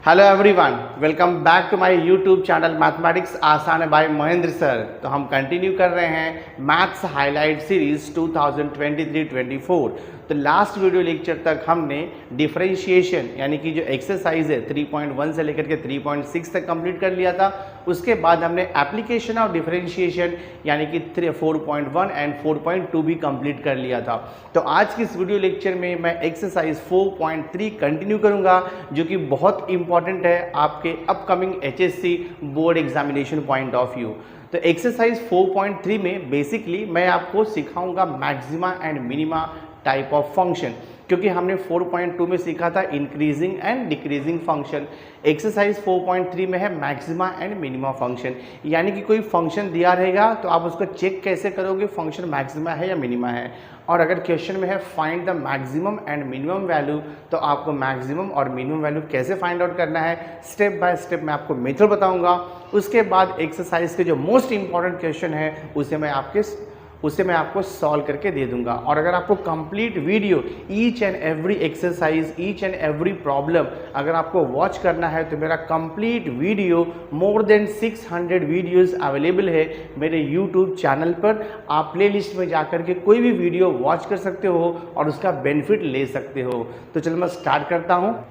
Hello everyone, welcome back to my YouTube channel mathematics आसान है bye Mahendra sir. तो हम कंटिन्यू कर रहे हैं मैथ्स हाईलाइट सीरीज 2023-24। तो लास्ट वीडियो लेक्चर तक हमने डिफरेंशिएशन यानी कि जो एक्सरसाइज है 3.1 से लेकर के 3.6 तक कंप्लीट कर लिया था। उसके बाद हमने एप्लीकेशन ऑफ डिफरेंशिएशन यानी कि 4.1 एंड 4.2 भी कंप्लीट कर लिया था। तो आज की इस वीडियो लेक्चर में मैं एक्सरसाइज 4.3 कंटिन्यू करूंगा, जो कि बहुत इंपॉर्टेंट है आपके upcoming HSC board examination point of view. तो एक्सरसाइज 4.3 में बेसिकली मैं आपको सिखाऊंगा maxima and minima type of function, क्योंकि हमने 4.2 में सीखा था increasing and decreasing function. Exercise 4.3 में है मैक्सिमा एंड मिनिमा फंक्शन, यानी कि कोई फंक्शन दिया रहेगा तो आप उसको चेक कैसे करोगे फंक्शन मैक्सिमा है या मिनिमा है। और अगर क्वेश्चन में है find the maximum and minimum value, तो आपको मैक्सिमम और मिनिमम वैल्यू कैसे फाइंड आउट करना है स्टेप बाय स्टेप मैं आपको मेथड बताऊंगा। उसके बाद एक्सरसाइज के जो मोस्ट इंपॉर्टेंट क्वेश्चन है उसे मैं आपको सॉल्व करके दे दूंगा। और अगर आपको complete video each and every exercise, each and every problem अगर आपको वॉच करना है तो मेरा complete video more than 600 videos available है मेरे यूट्यूब चैनल पर। आप प्लेलिस्ट में जाकर के कोई भी वीडियो वॉच कर सकते हो और उसका बेनिफिट ले सकते हो। तो चलो मैं स्टार्ट करता हूँ।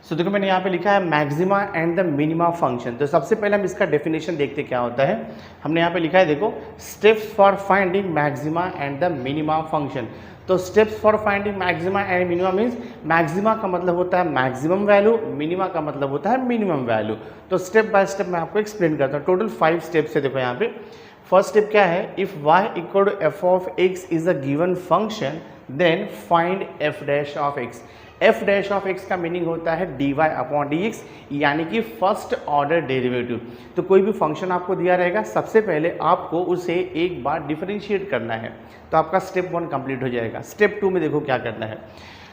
सो देखो मैंने यहाँ पे लिखा है maxima and the minima function. तो सबसे पहले हम इसका डेफिनेशन देखते क्या होता है। हमने यहाँ पे लिखा है देखो steps for finding maxima and the minima function. तो steps for finding maxima and minima means maxima का मतलब होता है मैक्सिमम वैल्यू, मिनिमा का मतलब होता है मिनिमम वैल्यू। तो स्टेप बाय स्टेप मैं आपको एक्सप्लेन करता हूँ। टोटल 5 स्टेप्स है। देखो यहाँ पे फर्स्ट स्टेप क्या है, if y equal to f of x is a given function then find f dash of x. F dash of x का मीनिंग होता है dy अपॉन dx, यानी कि फर्स्ट ऑर्डर डेरिवेटिव। तो कोई भी फंक्शन आपको दिया रहेगा, सबसे पहले आपको उसे एक बार डिफरेंशिएट करना है, तो आपका स्टेप 1 कंप्लीट हो जाएगा। स्टेप 2 में देखो क्या करना है।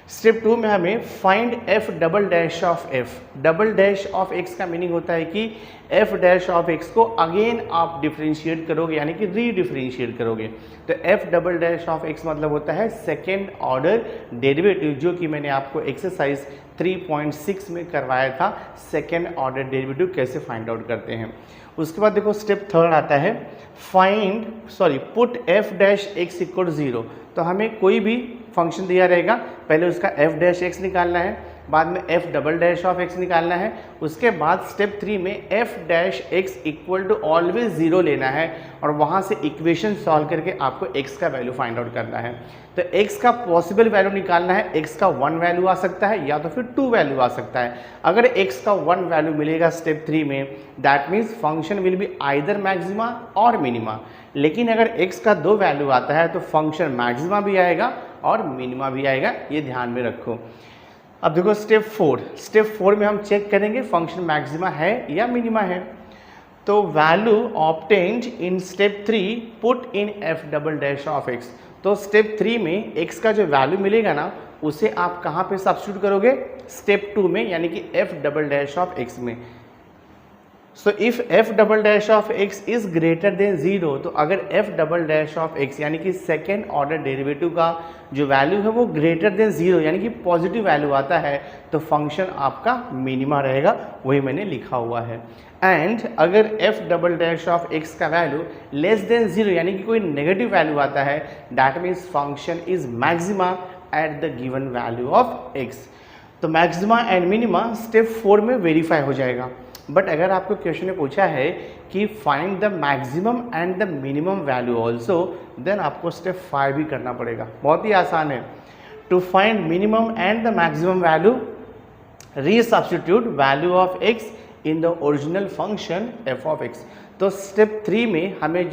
स्टेप 2 में हमें find F double dash of F. Double dash of x का मीनिंग होता है कि एफ डैश ऑफ एक्स को अगेन आप डिफरेंशिएट करोगे, यानी कि रीडिफरेंशिएट करोगे। तो F double dash of x मतलब होता है सेकेंड ऑर्डर डेरिवेटिव, जो कि मैंने आपको एक्सरसाइज 3.6 में करवाया था। सेकेंड ऑर्डर डेरिवेटिव कैसे फाइंड आउट करते हैं। उसके बाद देखो स्टेप 3 आता है put F dash x equal 0। तो हमें कोई भी फंक्शन दिया रहेगा, पहले उसका एफ डैश एक्स निकालना है, बाद में f double dash of x निकालना है। उसके बाद स्टेप 3 में f dash x equal to always 0 लेना है और वहाँ से इक्वेशन सॉल्व करके आपको एक्स का वैल्यू फाइंड आउट करना है। तो एक्स का पॉसिबल वैल्यू निकालना है। एक्स का 1 वैल्यू आ सकता है या तो फिर 2 वैल्यू आ सकता है। अगर एक्स का 1 वैल्यू मिलेगा स्टेप 3 में, that means function will be either maxima और मिनिमा। लेकिन अगर एक्स का 2 वैल्यू आता है तो फंक्शन मैक्सिमा भी आएगा और मिनिमा भी आएगा, ये ध्यान में रखो। अब देखो स्टेप 4 में हम चेक करेंगे फंक्शन मैक्सिमा है या मिनिमा है। तो value obtained in step 3 put in f double dash of x. तो स्टेप 3 में एक्स का जो वैल्यू मिलेगा ना, उसे आप कहाँ पे सब्स्टिट्यूट करोगे, स्टेप 2 में, यानी कि F double dash of X में। So if F double dash of x is greater than 0, तो अगर F double dash of x यानी कि सेकेंड ऑर्डर डेरिवेटिव का जो वैल्यू है वो ग्रेटर देन 0 यानी कि पॉजिटिव वैल्यू आता है, तो फंक्शन आपका मिनिमा रहेगा, वही मैंने लिखा हुआ है। एंड अगर F double dash of x का वैल्यू लेस देन 0 यानी कि कोई नेगेटिव वैल्यू आता है, that means function is maxima at the given value of x. तो मैक्सिमा एंड मिनिमा स्टेप 4 में वेरीफाई हो जाएगा। बट अगर आपको क्वेश्चन में पूछा है कि find the maximum and the minimum value also, then आपको स्टेप 5 भी करना पड़ेगा। बहुत ही आसान है। To find minimum and the maximum value, resubstitute value of x in the original function f of x. तो स्टेप 3 में हमें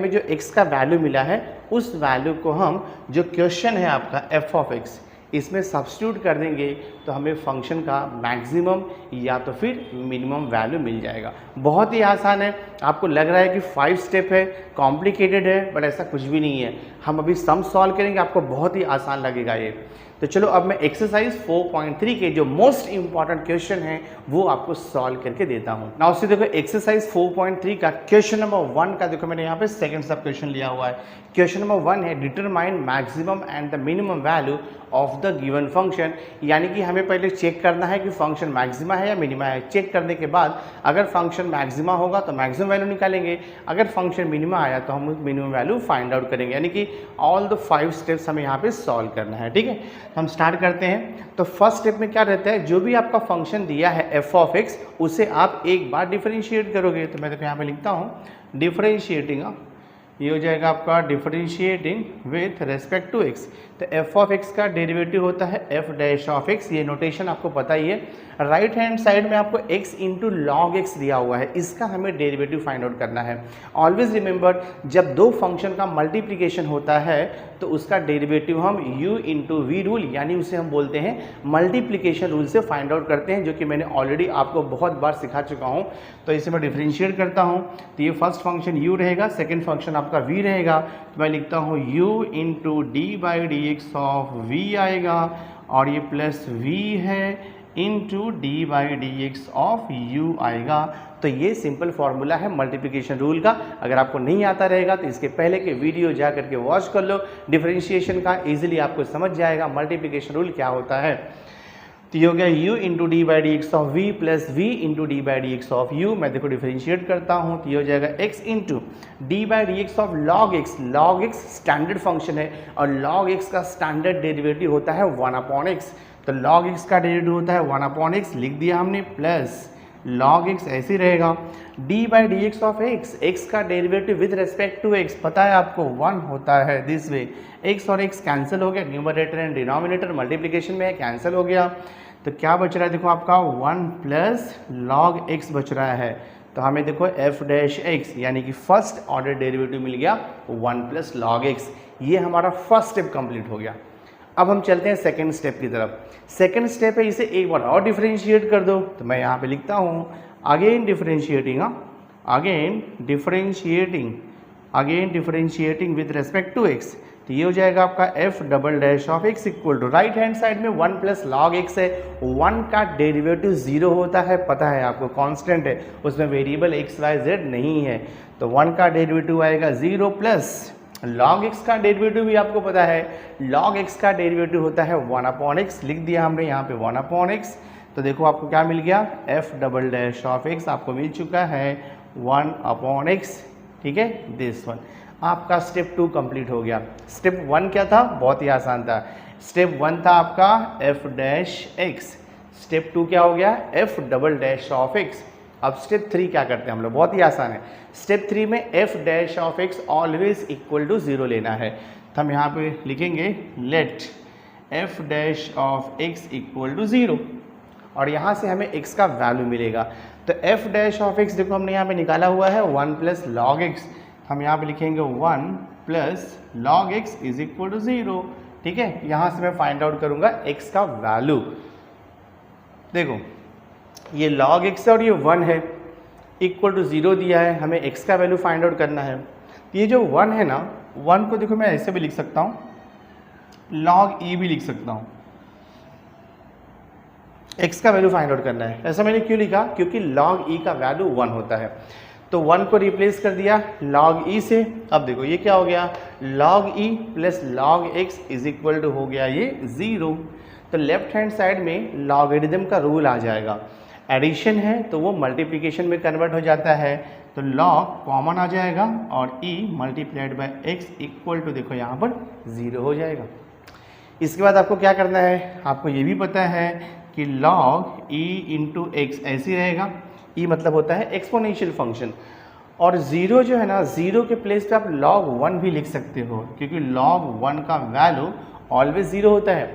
जो एक्स का वैल्यू मिला है, उस वैल्यू को हम जो क्वेश्चन है आपका एफ ऑफ एक्स, इसमें सब्स्टिट्यूट कर देंगे तो हमें फंक्शन का मैक्सिमम या तो फिर मिनिमम वैल्यू मिल जाएगा। बहुत ही आसान है। आपको लग रहा है कि 5 स्टेप है, कॉम्प्लिकेटेड है, बट ऐसा कुछ भी नहीं है। हम अभी सम सॉल्व करेंगे, आपको बहुत ही आसान लगेगा ये। तो चलो अब मैं एक्सरसाइज 4.3 के जो मोस्ट इंपॉर्टेंट क्वेश्चन है वो आपको सॉल्व करके देता हूँ। नाउ से देखो एक्सरसाइज 4.3 का क्वेश्चन नंबर 1 का देखो मैंने यहाँ पे सेकंड सब क्वेश्चन लिया हुआ है। क्वेश्चन नंबर 1 है determine maximum and the minimum value of the given function, यानी कि हमें पहले चेक करना है कि फंक्शन मैक्सिमा है या मिनिमा है। चेक करने के बाद अगर फंक्शन मैक्सिमा होगा तो मैक्सिमम वैल्यू निकालेंगे, अगर फंक्शन मिनिमा आया तो हम मिनिमम वैल्यू फाइंड आउट करेंगे, यानी कि ऑल द 5 स्टेप्स हमें यहाँ पे सॉल्व करना है। ठीक है, तो हम स्टार्ट करते हैं। तो फर्स्ट स्टेप में क्या रहता है, जो भी आपका फंक्शन दिया है एफ ऑफ एक्स उसे आप एक बार डिफरेंशिएट करोगे। तो मैं देखो यहाँ पे लिखता हूँ डिफरेंशिएटिंग, ये हो जाएगा आपका differentiating with respect to x. तो एफ ऑफ एक्स का डेरिवेटिव होता है एफ डैश ऑफ एक्स, ये नोटेशन आपको पता ही है। राइट हैंड साइड में आपको x इंटू लॉग एक्स दिया हुआ है, इसका हमें डेरिवेटिव फाइंड आउट करना है। ऑलवेज रिमेंबर, जब दो फंक्शन का मल्टीप्लिकेशन होता है तो उसका डेरिवेटिव हम u इंटू वी रूल, यानी उसे हम बोलते हैं मल्टीप्लिकेशन रूल से फाइंड आउट करते हैं, जो कि मैंने ऑलरेडी आपको बहुत बार सिखा चुका हूँ। तो इसे मैं डिफरेंशिएट करता हूँ, तो ये फर्स्ट फंक्शन u रहेगा, सेकेंड फंक्शन आपका v रहेगा। तो मैं लिखता हूँ u into D by d x of v आएगा, और ये प्लस v है into D by d x of u आएगा। तो ये सिंपल फार्मूला है मल्टीप्लिकेशन रूल का। अगर आपको नहीं आता रहेगा तो इसके पहले के वीडियो जा करके वॉच कर लो, डिफरेंशिएशन का इजीली आपको समझ जाएगा मल्टीप्लिकेशन रूल क्या होता है। तो ये हो गया u into D by d x of v plus v into D by d x of u। मैं देखो डिफरेंशिएट करता हूँ, तो ये हो जाएगा x into D by d x of log x। Log x standard function है और लॉग x का स्टैंडर्ड डेरिवेटिव होता है 1/x। तो log x का डेरिवेटिव होता है 1/x, लिख दिया हमने, प्लस log x ऐसे ही रहेगा d by d x of x। x का derivative with respect to x पता है आपको 1 होता है, दिस वे। x और x कैंसिल हो गया, न्यूमरेटर एंड डिनोमिनेटर मल्टीप्लिकेशन में है, कैंसिल हो गया। तो क्या बच रहा है, देखो आपका 1 प्लस log x बच रहा है। तो हमें देखो f डैश x यानी कि फर्स्ट ऑर्डर डेरिवेटिव मिल गया 1 प्लस log x। ये हमारा फर्स्ट स्टेप कंप्लीट हो गया। अब हम चलते हैं सेकेंड स्टेप की तरफ। सेकेंड स्टेप है, इसे एक बार और डिफरेंशिएट कर दो। तो मैं यहाँ पे लिखता हूँ again differentiating, again differentiating with respect to x। तो ये हो जाएगा आपका f double dash of x equal to, right hand side में 1 प्लस लॉग x है। 1 का डेरिवेटिव 0 होता है, पता है आपको, कांस्टेंट है, उसमें वेरिएबल x y z नहीं है। तो 1 का डेरिवेटिव आएगा 0 प्लस log x का डेरिवेटिव भी आपको पता है, log x का डेरिवेटिव होता है 1/x, लिख दिया हमने यहाँ पे 1/x। तो देखो आपको क्या मिल गया, f double dash of x आपको मिल चुका है 1/x। ठीक है, दिस वन आपका स्टेप 2 कंप्लीट हो गया। स्टेप 1 क्या था, बहुत ही आसान था। स्टेप 1 था आपका f डैश x, स्टेप 2 क्या हो गया, f double dash of x। अब स्टेप 3 क्या करते हैं हम लोग, बहुत ही आसान है। स्टेप 3 में f dash of x always equal to 0 लेना है। तो हम यहाँ पे लिखेंगे let f dash of x equal to 0, और यहाँ से हमें x का वैल्यू मिलेगा। तो f डैश ऑफ x देखो हमने यहाँ पे निकाला हुआ है 1 प्लस लॉग x। हम यहाँ पे लिखेंगे 1 plus log x is equal to 0। ठीक है, यहाँ से मैं फाइंड आउट करूँगा x का वैल्यू। देखो ये log x है और ये 1 है, इक्वल टू 0 दिया है, हमें x का वैल्यू फाइंड आउट करना है। ये जो 1 है ना, 1 को देखो मैं ऐसे भी लिख सकता हूँ, log e भी लिख सकता हूँ। x का वैल्यू फाइंड आउट करना है। ऐसा मैंने क्यों लिखा, क्योंकि log e का वैल्यू 1 होता है। तो 1 को रिप्लेस कर दिया log e से। अब देखो ये क्या हो गया, log e plus log x is equal to हो गया ये 0। तो लेफ्ट हैंड साइड में लॉगरिदम का रूल आ जाएगा, एडिशन है तो वो मल्टीप्लिकेशन में कन्वर्ट हो जाता है। तो log कॉमन आ जाएगा और e multiplied by x equal to देखो यहाँ पर 0 हो जाएगा। इसके बाद आपको क्या करना है, आपको ये भी पता है कि log e इंटू एक्स ऐसे रहेगा। e मतलब होता है एक्सपोनेंशियल फंक्शन, और 0 जो है ना, 0 के प्लेस पे आप log 1 भी लिख सकते हो, क्योंकि log 1 का वैल्यू ऑलवेज 0 होता है।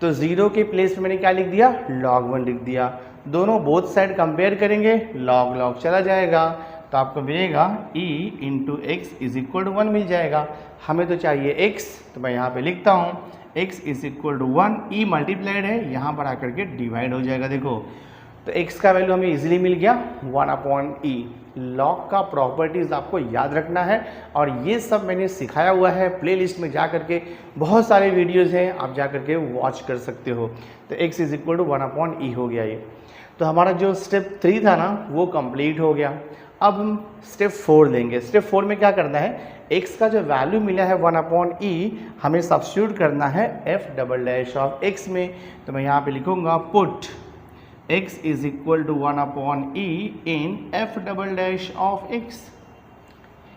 तो 0 के प्लेस पे मैंने क्या लिख दिया, log 1 लिख दिया। दोनों बोथ साइड कंपेयर करेंगे, log log चला जाएगा, तो आपको मिलेगा e into x is equal to 1 मिल जाएगा। हमें तो चाहिए x, तो मैं यहाँ पे लिखता हूँ x is equal to 1, e multiplied है, यहाँ पर आकर के डिवाइड हो जाएगा। देखो तो x का वैल्यू हमें इजीली मिल गया 1/e। लॉग का प्रॉपर्टीज़ आपको याद रखना है और ये सब मैंने सिखाया हुआ है प्लेलिस्ट में जा करके, बहुत सारे वीडियोज़ हैं, आप जा करके वॉच कर सकते हो। तो x is equal to 1/e हो गया ये। तो हमारा जो स्टेप 3 था ना वो कंप्लीट हो गया। अब हम स्टेप 4 लेंगे। स्टेप 4 में क्या करना है, x का जो वैल्यू मिला है 1/e हमें सब्स्टिट्यूट करना है f double dash of x में। तो मैं यहाँ पे लिखूँगा put x is equal to 1/e in f double dash of x।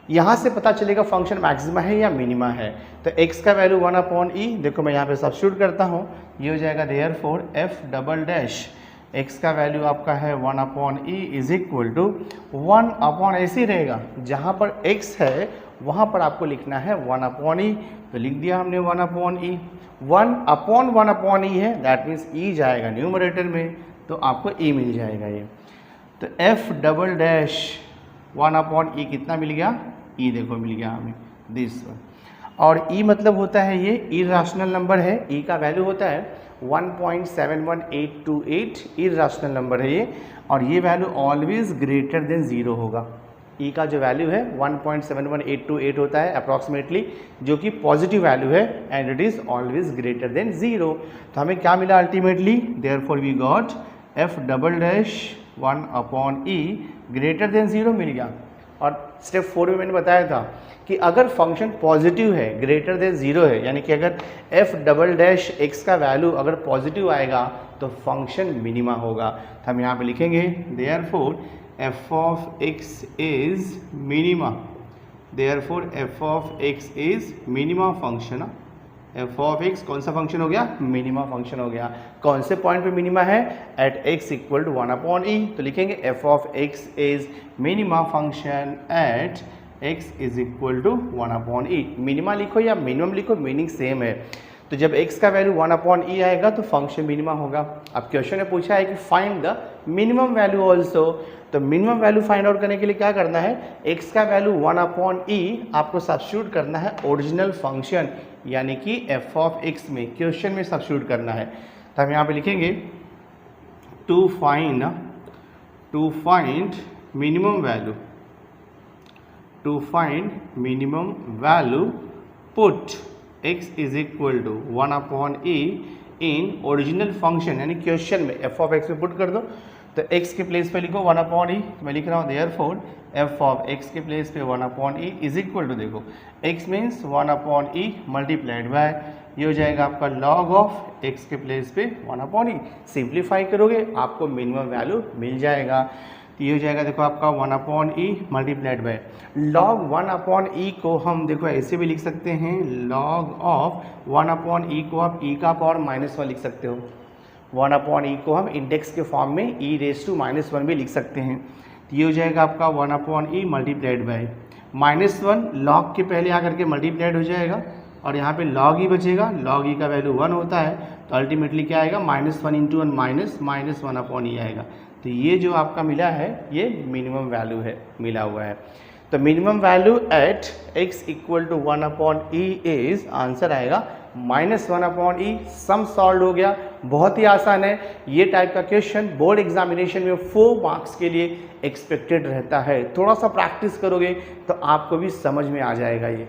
यहाँ से पता चलेगा फंक्शन मैक्सिमा है या मिनिमा है। तो x का वैल्यू 1/e, देखो मैं यहाँ पे सब्स्टिट्यूट करता हूँ, ये हो जाएगा therefore f double dash x का वैल्यू आपका है 1/e इज इक्वल टू 1/, ऐसे ही रहेगा, जहाँ पर x है वहाँ पर आपको लिखना है 1/e। तो लिख दिया हमने 1/e। 1/1/e है, दैट मीन्स e जाएगा न्यूमरेटर में, तो आपको e मिल जाएगा ये। तो f डबल डैश 1/e कितना मिल गया, e देखो मिल गया हमें दिस वन। और e मतलब होता है ये इर्रेशनल नंबर है, e का वैल्यू होता है 1.71828, इर्रेशनल नंबर है ये, और ये वैल्यू ऑलवेज ग्रेटर देन 0 होगा। e का जो वैल्यू है 1.71828 होता है अप्रॉक्सीमेटली, जो कि पॉजिटिव वैल्यू है and it is always greater than 0। तो हमें क्या मिला ultimately, therefore we got f double dash 1/e greater than 0 मिल गया। और स्टेप 4 में मैंने बताया था कि अगर फंक्शन पॉजिटिव है, ग्रेटर देन 0 है, यानी कि अगर f डबल डैश x का वैल्यू अगर पॉजिटिव आएगा तो फंक्शन मिनिमा होगा। तो हम यहाँ पे लिखेंगे therefore f of x is minima, therefore f of x is minima function. f of x कौन सा फंक्शन हो गया, मिनिमा फंक्शन हो गया। कौन से पॉइंट पे मिनिमा है, eight x equal to 1/e। तो लिखेंगे f of x is minima function at x is equal to 1/e। Minima लिखो या मिनिमम लिखो, मीनिंग सेम है। तो जब x का वैल्यू 1/e आएगा तो फंक्शन मिनिमा होगा। अब क्वेश्चन ने पूछा है कि find the minimum value also. तो मिनिमम वैल्यू फाइंड आउट करने के लिए क्या करना है, x का वैल्यू 1/e आपको सब्स्टिट्यूट करना है ओरिजिनल फंक्शन यानी कि f ऑफ x में, क्वेश्चन में सब्स्टिट्यूट करना है। तो हम यहाँ पे लिखेंगे to find minimum value, to find minimum value put x is equal to 1/e in original function यानी क्वेश्चन में f ऑफ x में पुट कर दो। तो x के प्लेस पे लिखो 1/e, मैं लिख रहा हूँ देयरफॉर f ऑफ x के प्लेस पे 1/e इज इक्वल टू, देखो x means 1/e multiplied by, ये हो जाएगा आपका log ऑफ x के प्लेस पे 1/e। सिंप्लीफाई करोगे आपको मिनिमम वैल्यू मिल जाएगा। तो ये हो जाएगा देखो आपका 1/e multiplied by log 1/e को हम देखो ऐसे भी लिख सकते हैं, log ऑफ 1/e को आप e का पावर -1 लिख सकते हो। 1/e को हम इंडेक्स के फॉर्म में e रेज टू -1 भी लिख सकते हैं। तो ये हो जाएगा आपका 1/e मल्टीप्लाइड बाय -1, log के पहले आकर के मल्टीप्लाइड हो जाएगा और यहाँ पे log e बचेगा, log e का वैल्यू 1 होता है, तो अल्टीमेटली क्या आएगा -1 इंटू 1 -1/e आएगा। तो ये जो आपका मिला है ये मिनिमम वैल्यू है, मिला हुआ है। तो minimum value at x equal to 1/e is, answer आएगा -1/e। सम सॉल्व हो गया, बहुत ही आसान है। ये टाइप का क्वेश्चन बोर्ड एग्जामिनेशन में 4 मार्क्स के लिए एक्सपेक्टेड रहता है। थोड़ा सा प्रैक्टिस करोगे तो आपको भी समझ में आ जाएगा ये।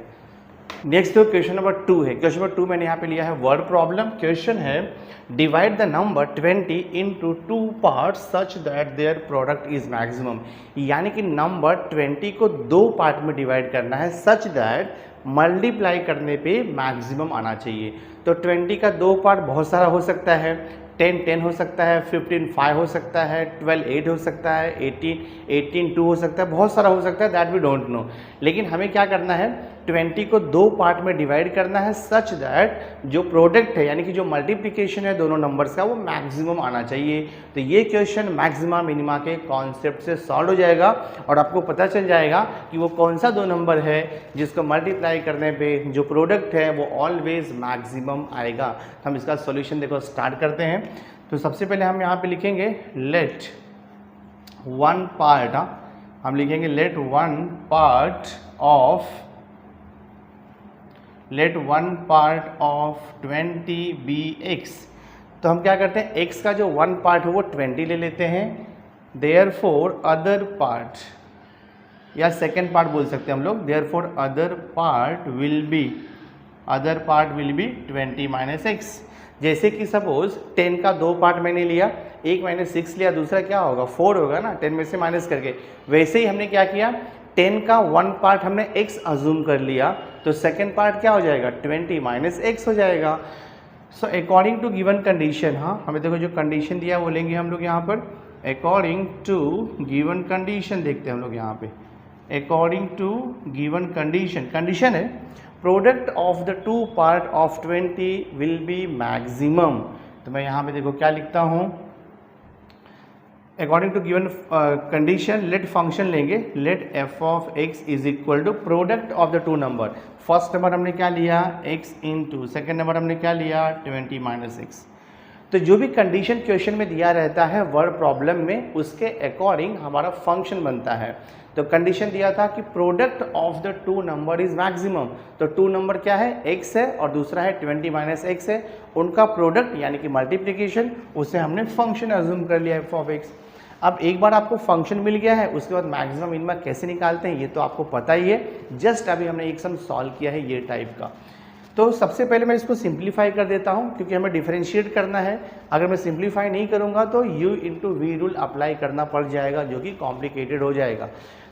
नेक्स्ट जो क्वेश्चन नंबर 2 है, क्वेश्चन नंबर 2 मैंने यहाँ पे लिया है वर्ड प्रॉब्लम। क्वेश्चन है divide the number 20 into 2 parts such that their product is maximum. यानी कि नंबर 20 को 2 पार्ट में डिवाइड करना है सच दैट मल्टीप्लाई करने पे मैक्सिमम आना चाहिए। तो 20 का 2 पार्ट बहुत सारा हो सकता है, 10 हो सकता है, 15 5 हो सकता है, 12 8 हो सकता है, 18 2 हो सकता है, बहुत सारा हो सकता है, दैट वी डोंट नो। लेकिन हमें क्या करना है, 20 को 2 पार्ट में डिवाइड करना है सच दैट जो प्रोडक्ट है यानी कि जो मल्टीप्लिकेशन है दोनों नंबर्स का वो मैक्सिमम आना चाहिए। तो ये क्वेश्चन मैक्सिमा मिनिमा के कॉन्सेप्ट से सॉल्व हो जाएगा और आपको पता चल जाएगा कि वो कौन सा 2 नंबर है जिसको मल्टीप्लाई करने पे जो प्रोडक्ट है वो ऑलवेज मैक्सिमम आएगा। हम इसका सॉल्यूशन देखो स्टार्ट करते हैं। तो सबसे पहले हम यहाँ पे लिखेंगे लेट 1 पार्ट, हम लिखेंगे let 1 part of 20 be x। तो हम क्या करते हैं, x का जो वन पार्ट है वो 20 ले लेते हैं, देयरफॉर अदर पार्ट या सेकेंड पार्ट बोल सकते हैं हम लोग, therefore other part will be 20 minus x. जैसे कि सपोज 10 का दो पार्ट मैंने लिया, एक मैंने 6 लिया, दूसरा क्या होगा 4 होगा ना, 10 में से माइनस करके। वैसे ही हमने क्या किया, 10 का वन पार्ट हमने x अज्यूम कर लिया, तो सेकेंड पार्ट क्या हो जाएगा 20 माइनस एक्स हो जाएगा। So according to given condition, हाँ हमें देखो जो कंडीशन दिया वो लेंगे हम लोग यहाँ पर, अकॉर्डिंग टू गिवन कंडीशन देखते हैं हम लोग यहाँ पे, अकॉर्डिंग टू गिवन कंडीशन है product of the two part of 20 will be maximum. तो मैं यहाँ पे देखो क्या लिखता हूँ, according to given condition let function लेंगे, let F of x is equal to product of the two number. First number हमने क्या लिया x इंटू, सेकेंड नंबर हमने क्या लिया 20 माइनस एक्स। तो जो भी कंडीशन क्वेश्चन में दिया रहता है वर्ड प्रॉब्लम में, उसके अकॉर्डिंग हमारा फंक्शन बनता है। तो कंडीशन दिया था कि product of the two number is maximum, तो टू नंबर क्या है x है और दूसरा है 20 माइनस एक्स है, उनका प्रोडक्ट यानी कि मल्टीप्लिकेशन, उसे हमने फंक्शन अज्यूम कर लिया f ऑफ x। अब एक बार आपको फंक्शन मिल गया है, उसके बाद मैक्सिमम मिनिमम कैसे निकालते हैं ये तो आपको पता ही है, जस्ट अभी हमने एक सम सॉल्व किया है ये टाइप का। तो सबसे पहले मैं इसको सिंप्लीफाई कर देता हूँ क्योंकि हमें डिफरेंशिएट करना है। अगर मैं सिंप्लीफाई नहीं करूँगा तो u into v rule apply करना पड़ जाएगा, जो कि कॉम्प्लिकेटेड हो जाएगा।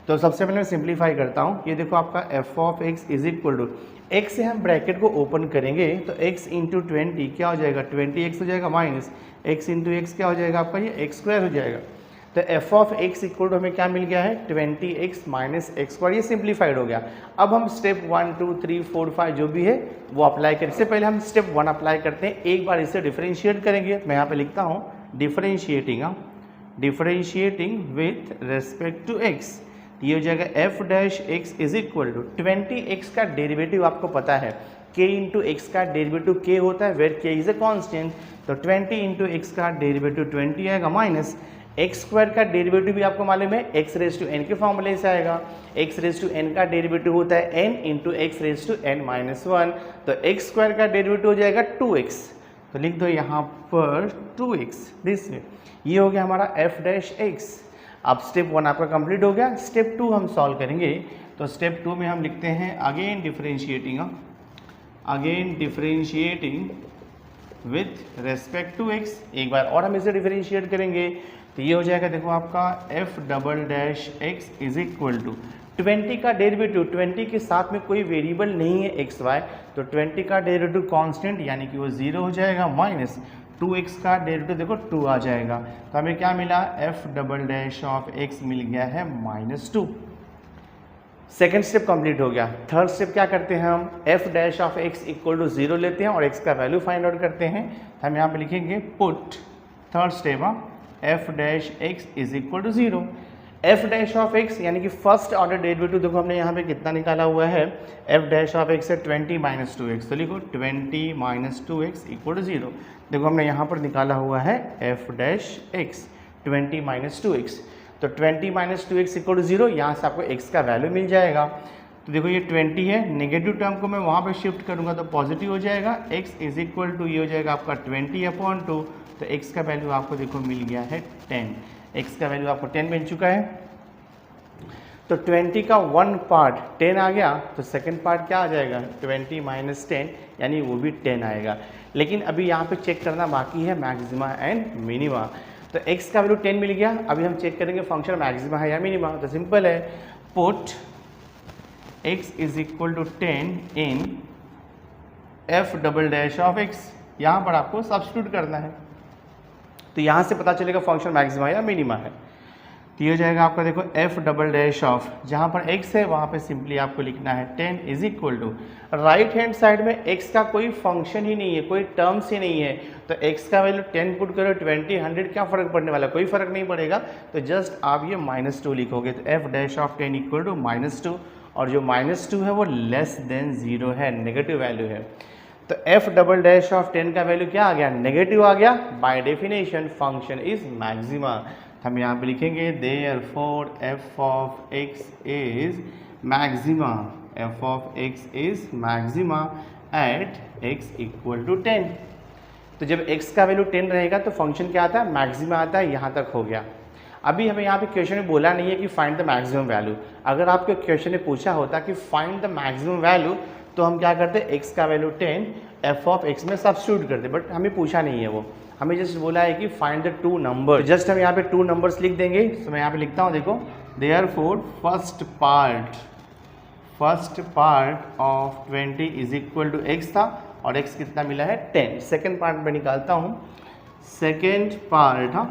तो सबसे पहले मैं सिंप्लीफाई करता हूँ। ये देखो आपका f of x is equal to, x से हम ब्रैकेट को ओपन करेंगे तो x इंटू 20 क्या हो जाएगा 20x हो जाएगा, माइनस x इंटू एक्स क्या हो जाएगा आपका ये एक्स स्क्वायर हो जाएगा। तो f of x equal to हमें क्या मिल गया है 20x माइनस एक्स स्क्वायर, ये सिंप्लीफाइड हो गया। अब हम स्टेप 1 2 3 4 5 जो भी है वो अप्लाई करें। इससे पहले हम स्टेप 1 अप्लाई करते हैं, एक बार इसे डिफरेंशिएट करेंगे। मैं यहाँ पे लिखता हूँ differentiating with respect to x। ये हो जाएगा f dash x is equal to 20x का डेरिवेटिव आपको पता है k इंटू एक्स का डेरिवेटिव k होता है, where k is a constant. तो 20 इंटू एक्स का डेरिवेटिव 20 आएगा, माइनस एक्स स्क्वायर का डेरिवेटिव भी आपको मालूम है एक्स रेज टू एन के फॉर्मूले से आएगा। एक्स रेज टू एन का डेरिवेटिव होता है n into x raise to n minus 1, तो एक्स स्क्वायर का डेरिवेटिव हो जाएगा 2x। तो लिख दो यहाँ पर 2x दिस वे। ये हो गया हमारा एफ डैश एक्स। अब स्टेप 1 आपका कंप्लीट हो गया। स्टेप 2 हम सॉल्व करेंगे। तो स्टेप 2 में हम लिखते हैं again differentiating with respect to x। एक बार और हम इसे डिफरेंशिएट करेंगे तो ये हो जाएगा देखो आपका f double dash x is equal to 20 का डेरिवेटिव, 20 के साथ में कोई वेरिएबल नहीं है एक्स वाई, तो 20 का डेरिवेटिव कांस्टेंट यानी कि वो 0 हो जाएगा, माइनस 2x का डेरिवेटिव देखो 2 आ जाएगा। तो हमें क्या मिला F double dash of X मिल गया है -2। सेकेंड स्टेप कंप्लीट हो गया। थर्ड स्टेप क्या करते हैं हम, f dash of x equal to 0 लेते हैं और x का वैल्यू फाइंड आउट करते हैं। हम यहाँ पे लिखेंगे put third step f dash x is equal to 0। F dash of x यानी कि फर्स्ट ऑर्डर डेरिवेटिव देखो हमने यहाँ पे कितना निकाला हुआ है, एफ डैश ऑफ एक्स है 20 माइनस 2x, तो लिखो 20 माइनस 2x इक्वल टू 0। देखो हमने यहाँ पर निकाला हुआ है f dash x 20 minus 2x, तो 20 माइनस 2x इक्वल टू 0, यहाँ से आपको x का वैल्यू मिल जाएगा। तो देखो ये 20 है, नेगेटिव टर्म को मैं वहाँ पे शिफ्ट करूँगा तो पॉजिटिव हो जाएगा, x इज इक्वल टू ये हो जाएगा आपका 20/2, तो x का वैल्यू आपको देखो मिल गया है 10। x का वैल्यू आपको 10 मिल चुका है। तो 20 का वन पार्ट 10 आ गया, तो सेकंड पार्ट क्या आ जाएगा 20 माइनस 10, यानी वो भी 10 आएगा। लेकिन अभी यहाँ पे चेक करना बाकी है मैक्सिमा एंड मिनिमा। तो x का वैल्यू 10 मिल गया, अभी हम चेक करेंगे फंक्शन मैक्सिमा है या मिनिमा। तो सिंपल है, put x is equal to 10 in f double dash of x, यहाँ पर आपको सब्स्टिट्यूट करना है। तो यहाँ से पता चलेगा फंक्शन मैक्सिमा या मिनिमा है। तो ये हो जाएगा आपका देखो एफ डबल डैश ऑफ, जहाँ पर x है वहाँ पे सिंपली आपको लिखना है 10 is equal to, right hand side में x का कोई फंक्शन ही नहीं है, कोई टर्म्स ही नहीं है, तो x का वैल्यू 10 पुट करो 20 100 क्या फ़र्क पड़ने वाला, कोई फ़र्क नहीं पड़ेगा। तो जस्ट आप ये -2 लिखोगे, तो f dash of 10 equal to -2, और जो -2 है वो लेस देन 0 है, नेगेटिव वैल्यू है। तो एफ डबल डैश ऑफ 10 का वैल्यू क्या आ गया, नेगेटिव आ गया, by definition function is maxima. हम यहाँ पे लिखेंगे therefore f of x is maxima, f of x is maxima at x equal to 10। तो जब x का वैल्यू 10 रहेगा तो फंक्शन क्या आता है, मैक्सिमा आता है, यहाँ तक हो गया। अभी हमें यहाँ पे क्वेश्चन में बोला नहीं है कि फाइंड द मैक्सिमम वैल्यू। अगर आपके क्वेश्चन में पूछा होता कि फाइंड द मैक्सिमम वैल्यू तो हम क्या करते, x का वैल्यू 10 f ऑफ x में सब्स्टिट्यूट करते, बट हमें पूछा नहीं है वो, हमें जस्ट बोला है कि find the two number. Just हम यहाँ पे टू नंबर्स लिख देंगे। तो मैं यहाँ पे लिखता हूँ, देखो therefore first part of 20 is equal to x था और x कितना मिला है 10। सेकेंड पार्ट में निकालता हूँ, second part of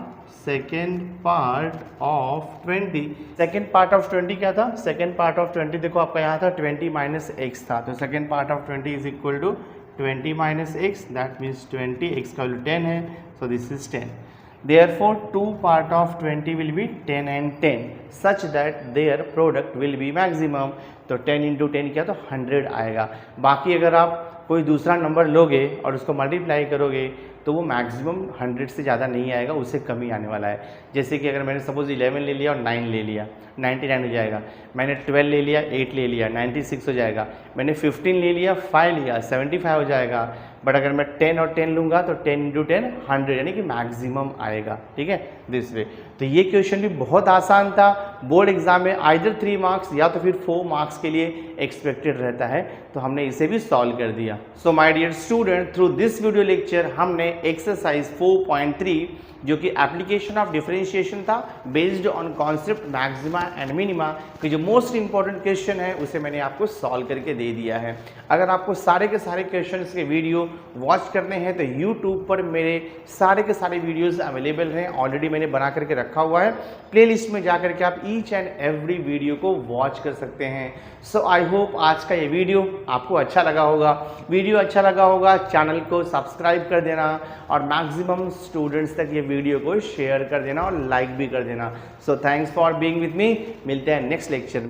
20, second part of 20 क्या था, सेकेंड पार्ट ऑफ 20 देखो आपका यहाँ था 20 माइनस एक्स था, तो second part of 20 is equal to 20 minus x, that means 20, x का वैल्यू 10 है, so this is 10। Therefore, two part of 20 will be 10 and 10 such that their product will be maximum। तो 10 into 10 क्या, तो 100 आएगा। बाकी अगर आप कोई दूसरा नंबर लोगे और उसको मल्टीप्लाई करोगे तो वो मैक्सिमम 100 से ज़्यादा नहीं आएगा, उससे कम ही आने वाला है। जैसे कि अगर मैंने सपोज 11 ले लिया और 9 ले लिया, 99 हो जाएगा। मैंने 12 ले लिया, 8 ले लिया, 96 हो जाएगा। मैंने 15 ले लिया, 5 लिया, 75 हो जाएगा। बट अगर मैं 10 और 10 लूँगा तो 10 इंटू 10 100, यानी कि मैक्सिमम आएगा। ठीक है, दिस वे। तो ये क्वेश्चन भी बहुत आसान था, बोर्ड एग्जाम में आइदर 3 मार्क्स या तो फिर 4 मार्क्स के लिए एक्सपेक्टेड रहता है, तो हमने इसे भी सॉल्व कर दिया। So my dear student, through this video lecture हमने एक्सरसाइज 4.3 जो कि एप्लीकेशन ऑफ डिफरेंशिएशन था based on concept maxima and minima कि जो मोस्ट इंपॉर्टेंट क्वेश्चन है उसे मैंने आपको सॉल्व करके दे दिया है। अगर आपको सारे के सारे क्वेश्चंस के वीडियो वॉच करने हैं तो यूट्यूब पर मेरे सारे के सारे वीडियोस अवेलेबल हैं, ऑलरेडी मैंने बना करके रखा हुआ है। प्लेलिस्ट में जा करके आप ईच एंड एवरी वीडियो को वॉच कर सकते हैं। सो आई होप आज का ये वीडियो आपको अच्छा लगा होगा। वीडियो अच्छा लगा होगा चैनल को सब्सक्राइब कर देना और मैक्सिमम स्टूडेंट्स तक ये वीडियो को शेयर कर देना और लाइक भी कर देना। So thanks for being with me. मिलते हैं नेक्स्ट लेक्चर में।